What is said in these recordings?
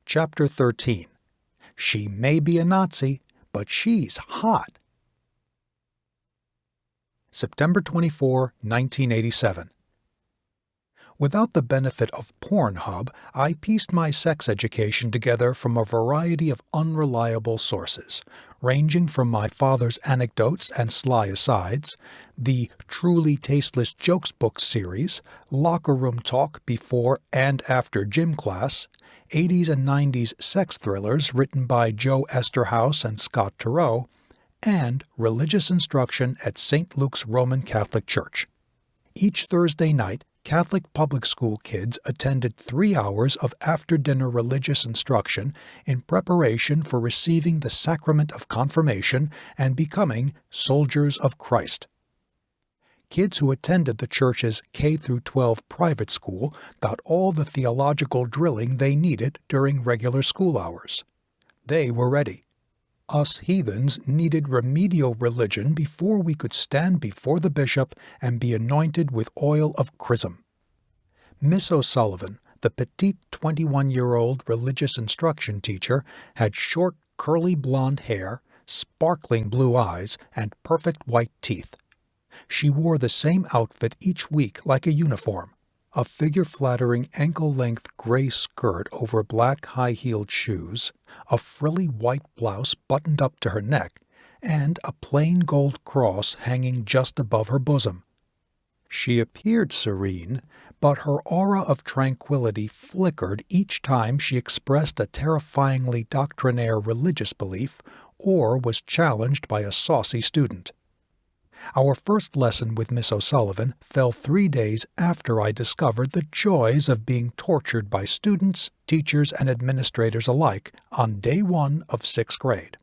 Chapter 13. She may be a Nazi, but she's hot. September 24, 1987. Without the benefit of Pornhub, I pieced my sex education together from a variety of unreliable sources, ranging from my father's anecdotes and sly asides, the Truly Tasteless Jokes book series, locker room talk before and after gym class, 80s and 90s sex thrillers written by Joe Esterhaus and Scott Turow, and religious instruction at St. Luke's Roman Catholic Church. Each Thursday night, Catholic public school kids attended 3 hours of after-dinner religious instruction in preparation for receiving the sacrament of confirmation and becoming soldiers of Christ. Kids who attended the church's K-12 private school got all the theological drilling they needed during regular school hours. They were ready. Us heathens needed remedial religion before we could stand before the bishop and be anointed with oil of chrism. Miss O'Sullivan, the petite 21-year-old religious instruction teacher, had short, curly blonde hair, sparkling blue eyes, and perfect white teeth. She wore the same outfit each week like a uniform, a figure-flattering ankle-length gray skirt over black high-heeled shoes, a frilly white blouse buttoned up to her neck, and a plain gold cross hanging just above her bosom. She appeared serene, but her aura of tranquility flickered each time she expressed a terrifyingly doctrinaire religious belief or was challenged by a saucy student. Our first lesson with Miss O'Sullivan fell 3 days after I discovered the joys of being tortured by students, teachers, and administrators alike on day 1 of 6th grade.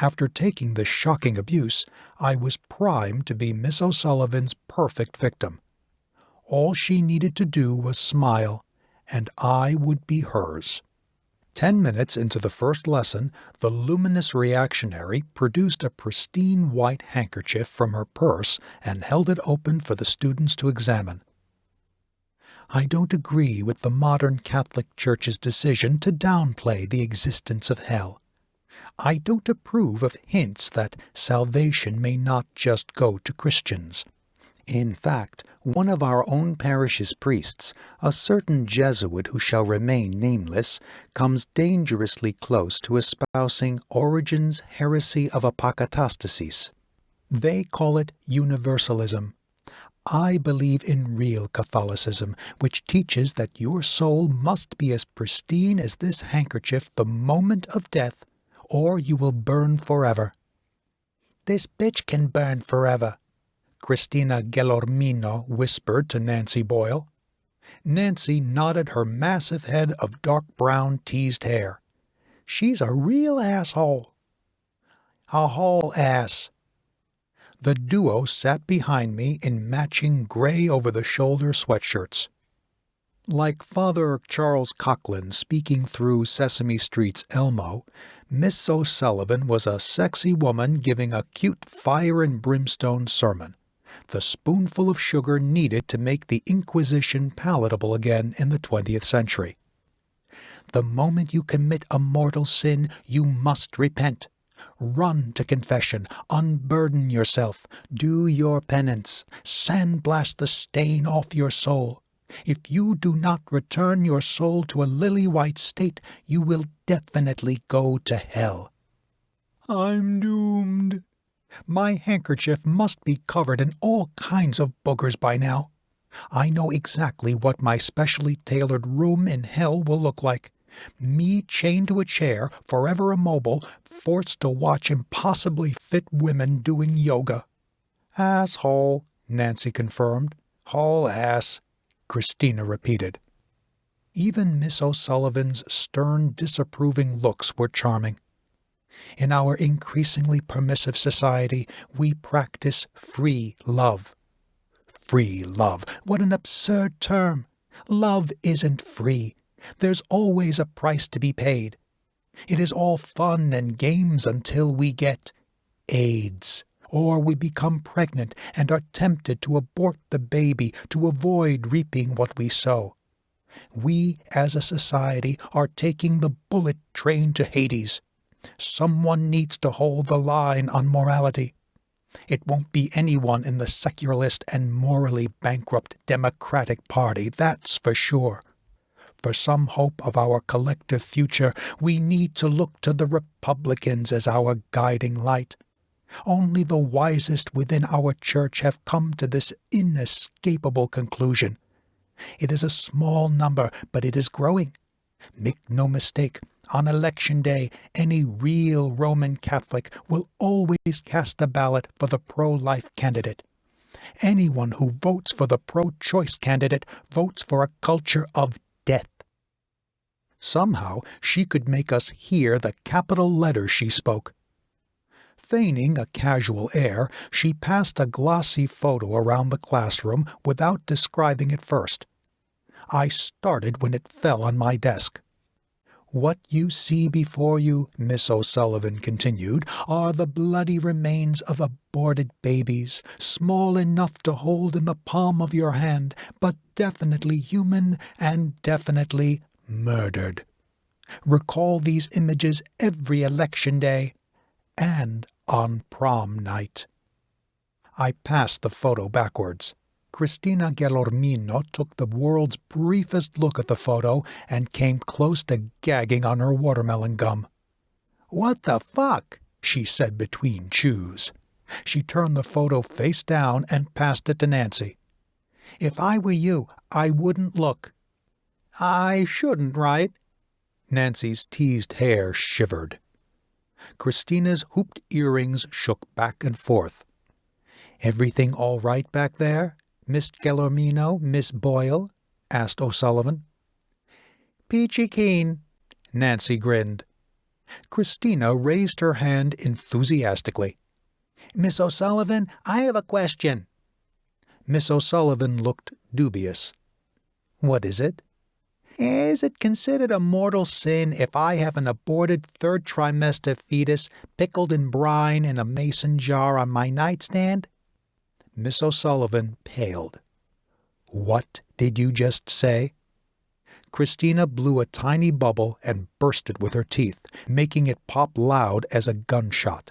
After taking this shocking abuse, I was primed to be Miss O'Sullivan's perfect victim. All she needed to do was smile, and I would be hers. 10 minutes into the first lesson, the luminous reactionary produced a pristine white handkerchief from her purse and held it open for the students to examine. I don't agree with the modern Catholic Church's decision to downplay the existence of hell. I don't approve of hints that salvation may not just go to Christians. In fact, one of our own parish's priests, a certain Jesuit who shall remain nameless, comes dangerously close to espousing Origen's heresy of apokatastasis. They call it universalism. I believe in real Catholicism, which teaches that your soul must be as pristine as this handkerchief the moment of death, or you will burn forever. "This bitch can burn forever," Christina Gelormino whispered to Nancy Boyle. Nancy nodded her massive head of dark brown teased hair. "She's a real asshole." "A whole ass." The duo sat behind me in matching gray over-the-shoulder sweatshirts. Like Father Charles Coughlin speaking through Sesame Street's Elmo, Miss O'Sullivan was a sexy woman giving a cute fire and brimstone sermon, the spoonful of sugar needed to make the Inquisition palatable again in the 20th century. The moment you commit a mortal sin, you must repent. Run to confession, unburden yourself, do your penance, sandblast the stain off your soul. If you do not return your soul to a lily-white state, you will definitely go to hell. I'm doomed. My handkerchief must be covered in all kinds of boogers by now. I know exactly what my specially tailored room in hell will look like. Me chained to a chair, forever immobile, forced to watch impossibly fit women doing yoga. Asshole, Nancy confirmed. Whole ass, Christina repeated. Even Miss O'Sullivan's stern, disapproving looks were charming. In our increasingly permissive society, we practice free love. Free love. What an absurd term. Love isn't free. There's always a price to be paid. It is all fun and games until we get AIDS, or we become pregnant and are tempted to abort the baby to avoid reaping what we sow. We, as a society, are taking the bullet train to Hades. Someone needs to hold the line on morality. It won't be anyone in the secularist and morally bankrupt Democratic Party, that's for sure. For some hope of our collective future, we need to look to the Republicans as our guiding light. Only the wisest within our church have come to this inescapable conclusion. It is a small number, but it is growing. Make no mistake, on election day, any real Roman Catholic will always cast a ballot for the pro-life candidate. Anyone who votes for the pro-choice candidate votes for a culture of death. Somehow she could make us hear the capital letters she spoke. Feigning a casual air, she passed a glossy photo around the classroom without describing it first. I started when it fell on my desk. What you see before you, Miss O'Sullivan continued, are the bloody remains of aborted babies, small enough to hold in the palm of your hand, but definitely human and definitely murdered. Recall these images every election day and on prom night. I passed the photo backwards. Cristina Gelormino took the world's briefest look at the photo and came close to gagging on her watermelon gum. "What the fuck?" she said between chews. She turned the photo face down and passed it to Nancy. "If I were you, I wouldn't look." "I shouldn't, right?" Nancy's teased hair shivered. Christina's hooped earrings shook back and forth. "Everything all right back there, Miss Gelormino, Miss Boyle?" asked O'Sullivan. "Peachy keen," Nancy grinned. Christina raised her hand enthusiastically. "Miss O'Sullivan, I have a question." Miss O'Sullivan looked dubious. "What is it?" "Is it considered a mortal sin if I have an aborted third trimester fetus pickled in brine in a mason jar on my nightstand?" Miss O'Sullivan paled. "What did you just say?" Christina blew a tiny bubble and burst it with her teeth, making it pop loud as a gunshot.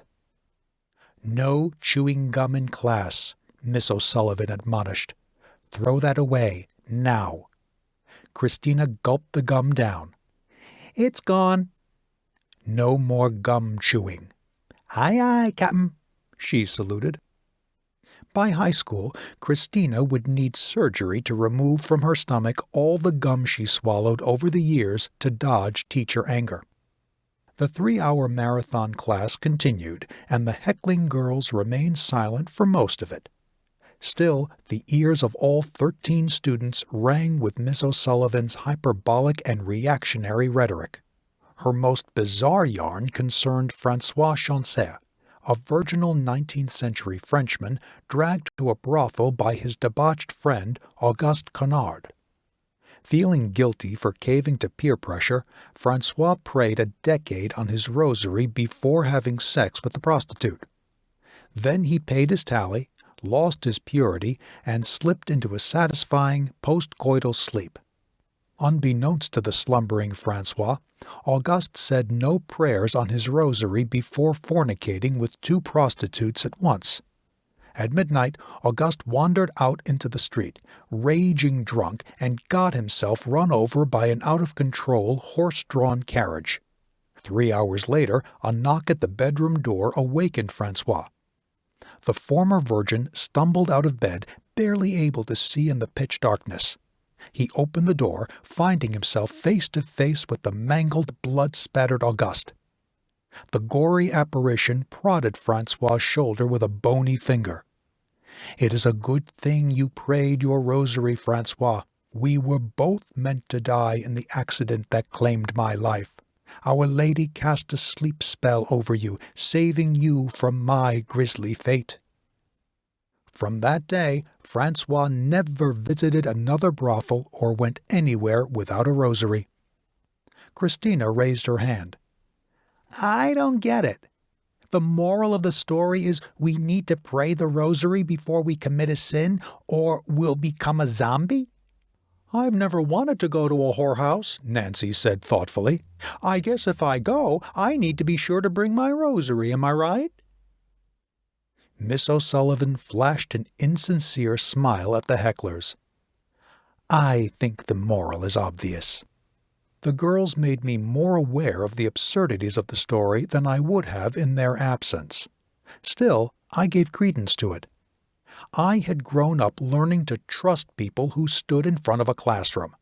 "No chewing gum in class," Miss O'Sullivan admonished. "Throw that away, now." Christina gulped the gum down. "It's gone." "No more gum chewing." "Aye, aye, Cap'n," she saluted. By high school, Christina would need surgery to remove from her stomach all the gum she swallowed over the years to dodge teacher anger. The 3-hour marathon class continued, and the heckling girls remained silent for most of it. Still, the ears of all 13 students rang with Miss O'Sullivan's hyperbolic and reactionary rhetoric. Her most bizarre yarn concerned François Chancet, a virginal 19th-century Frenchman dragged to a brothel by his debauched friend Auguste Connard. Feeling guilty for caving to peer pressure, François prayed a decade on his rosary before having sex with the prostitute. Then he paid his tally, lost his purity, and slipped into a satisfying postcoital sleep. Unbeknownst to the slumbering François, Auguste said no prayers on his rosary before fornicating with 2 prostitutes at once. At midnight, Auguste wandered out into the street, raging drunk, and got himself run over by an out-of-control horse-drawn carriage. 3 hours later, a knock at the bedroom door awakened François. The former virgin stumbled out of bed, barely able to see in the pitch darkness. He opened the door, finding himself face to face with the mangled, blood-spattered Auguste. The gory apparition prodded François' shoulder with a bony finger. "It is a good thing you prayed your rosary, François. We were both meant to die in the accident that claimed my life. Our Lady cast a sleep spell over you, saving you from my grisly fate." From that day, François never visited another brothel or went anywhere without a rosary. Christina raised her hand. "I don't get it. The moral of the story is we need to pray the rosary before we commit a sin, or we'll become a zombie?" "I've never wanted to go to a whorehouse," Nancy said thoughtfully. "I guess if I go, I need to be sure to bring my rosary, am I right?" Miss O'Sullivan flashed an insincere smile at the hecklers. "I think the moral is obvious." The girls made me more aware of the absurdities of the story than I would have in their absence. Still, I gave credence to it. I had grown up learning to trust people who stood in front of a classroom.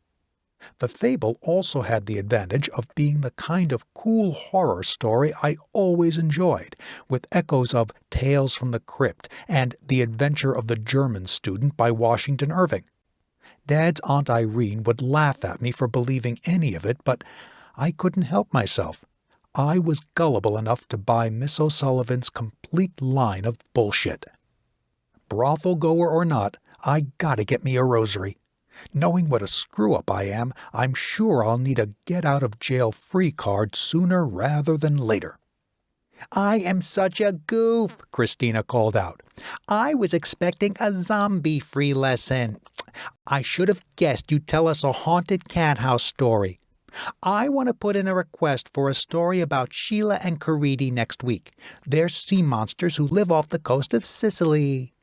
The fable also had the advantage of being the kind of cool horror story I always enjoyed, with echoes of Tales from the Crypt and The Adventure of the German Student by Washington Irving. Dad's Aunt Irene would laugh at me for believing any of it, but I couldn't help myself. I was gullible enough to buy Miss O'Sullivan's complete line of bullshit. Brothel goer or not, I gotta get me a rosary. Knowing what a screw-up I am, I'm sure I'll need a get-out-of-jail-free card sooner rather than later. "I am such a goof," Christina called out. "I was expecting a zombie-free lesson. I should have guessed you'd tell us a haunted cat house story. I want to put in a request for a story about Sheila and Caridi next week. They're sea monsters who live off the coast of Sicily."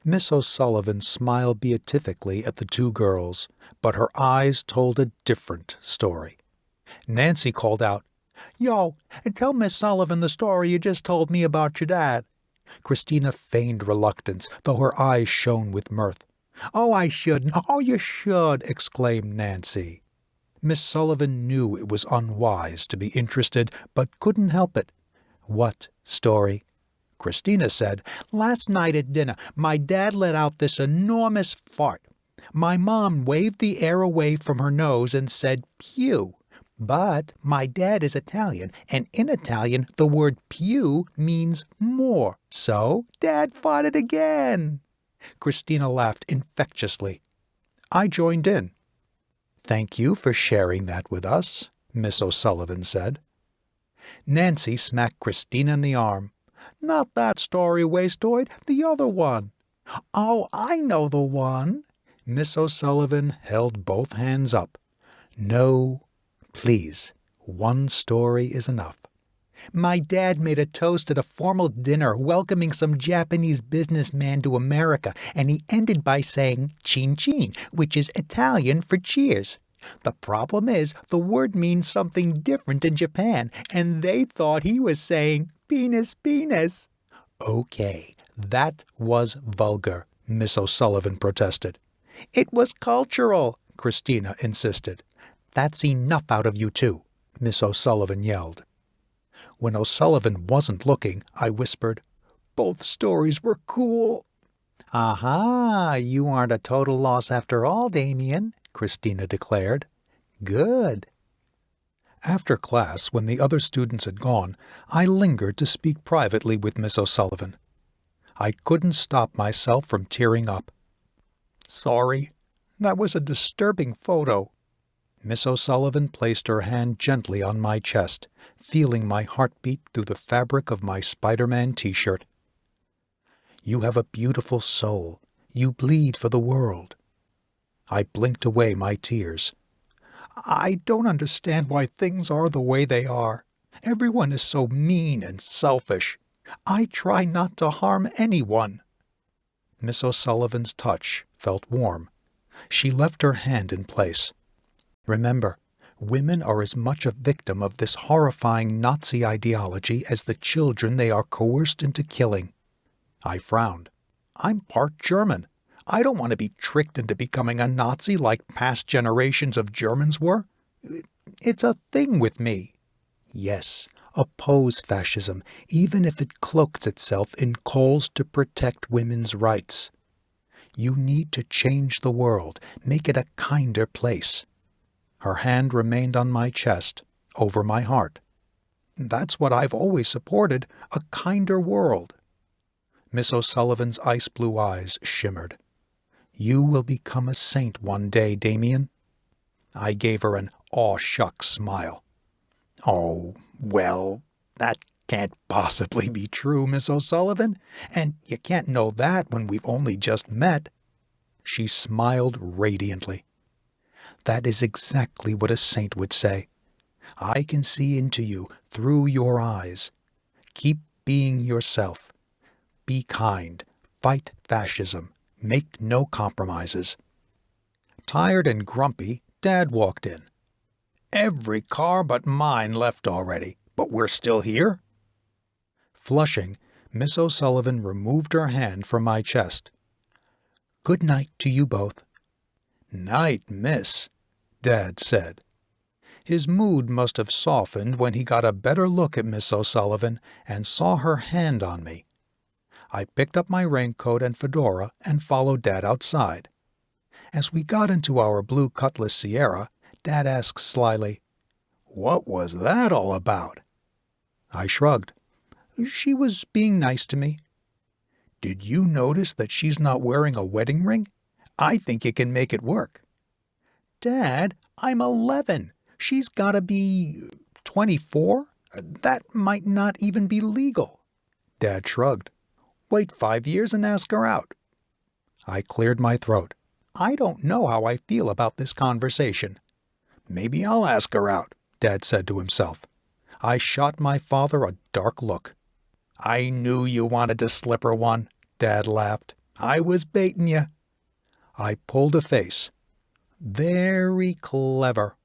Miss O'Sullivan smiled beatifically at the two girls, but her eyes told a different story. Nancy called out, "Yo, tell Miss Sullivan the story you just told me about your dad." Christina feigned reluctance, though her eyes shone with mirth. "Oh, I shouldn't. Oh, you should," exclaimed Nancy. Miss Sullivan knew it was unwise to be interested, but couldn't help it. "What story?" Christina said, "Last night at dinner, my dad let out this enormous fart. My mom waved the air away from her nose and said, 'Pew.' But my dad is Italian, and in Italian the word pew means more. So Dad farted again." Christina laughed infectiously. I joined in. "Thank you for sharing that with us," Miss O'Sullivan said. Nancy smacked Christina in the arm. "Not that story, wastoid, the other one." "Oh, I know the one." Miss O'Sullivan held both hands up. "No, please, one story is enough." "My dad made a toast at a formal dinner welcoming some Japanese businessman to America, and he ended by saying chin chin, which is Italian for cheers. The problem is the word means something different in Japan, and they thought he was saying penis penis." "Okay, that was vulgar," Miss O'Sullivan protested. "It was cultural," Christina insisted. "That's enough out of you two," Miss O'Sullivan yelled. When O'Sullivan wasn't looking, I whispered, "Both stories were cool." "Aha, you aren't a total loss after all, Damien," Christina declared. "Good." After class, when the other students had gone, I lingered to speak privately with Miss O'Sullivan. I couldn't stop myself from tearing up. "Sorry, that was a disturbing photo." Miss O'Sullivan placed her hand gently on my chest, feeling my heartbeat through the fabric of my Spider-Man t-shirt. "You have a beautiful soul. You bleed for the world." I blinked away my tears. "I don't understand why things are the way they are. Everyone is so mean and selfish. I try not to harm anyone." Miss O'Sullivan's touch felt warm. She left her hand in place. "Remember, women are as much a victim of this horrifying Nazi ideology as the children they are coerced into killing." I frowned. "I'm part German. I don't want to be tricked into becoming a Nazi like past generations of Germans were. It's a thing with me." "Yes, oppose fascism, even if it cloaks itself in calls to protect women's rights. You need to change the world, make it a kinder place." Her hand remained on my chest, over my heart. "That's what I've always supported, a kinder world." Miss O'Sullivan's ice-blue eyes shimmered. "You will become a saint one day, Damien." I gave her an aw-shucks smile. "Oh, well, that can't possibly be true, Miss O'Sullivan, and you can't know that when we've only just met." She smiled radiantly. That is exactly what a saint would say. I can see into you through your eyes. Keep being yourself. Be kind. Fight fascism. Make no compromises. Tired and grumpy, Dad walked in. Every car but mine left already, but we're still here? Flushing, Miss O'Sullivan removed her hand from my chest. Good night to you both. Night, miss, Dad said. His mood must have softened when he got a better look at Miss O'Sullivan and saw her hand on me. I picked up my raincoat and fedora and followed Dad outside. As we got into our blue Cutlass Sierra, Dad asked slyly, What was that all about? I shrugged. She was being nice to me. Did you notice that she's not wearing a wedding ring? I think it can make it work. Dad, I'm 11. She's gotta be 24? That might not even be legal. Dad shrugged. Wait 5 years and ask her out. I cleared my throat. I don't know how I feel about this conversation. Maybe I'll ask her out, Dad said to himself. I shot my father a dark look. I knew you wanted to slip her one, Dad laughed. I was baiting you. I pulled a face. Very clever.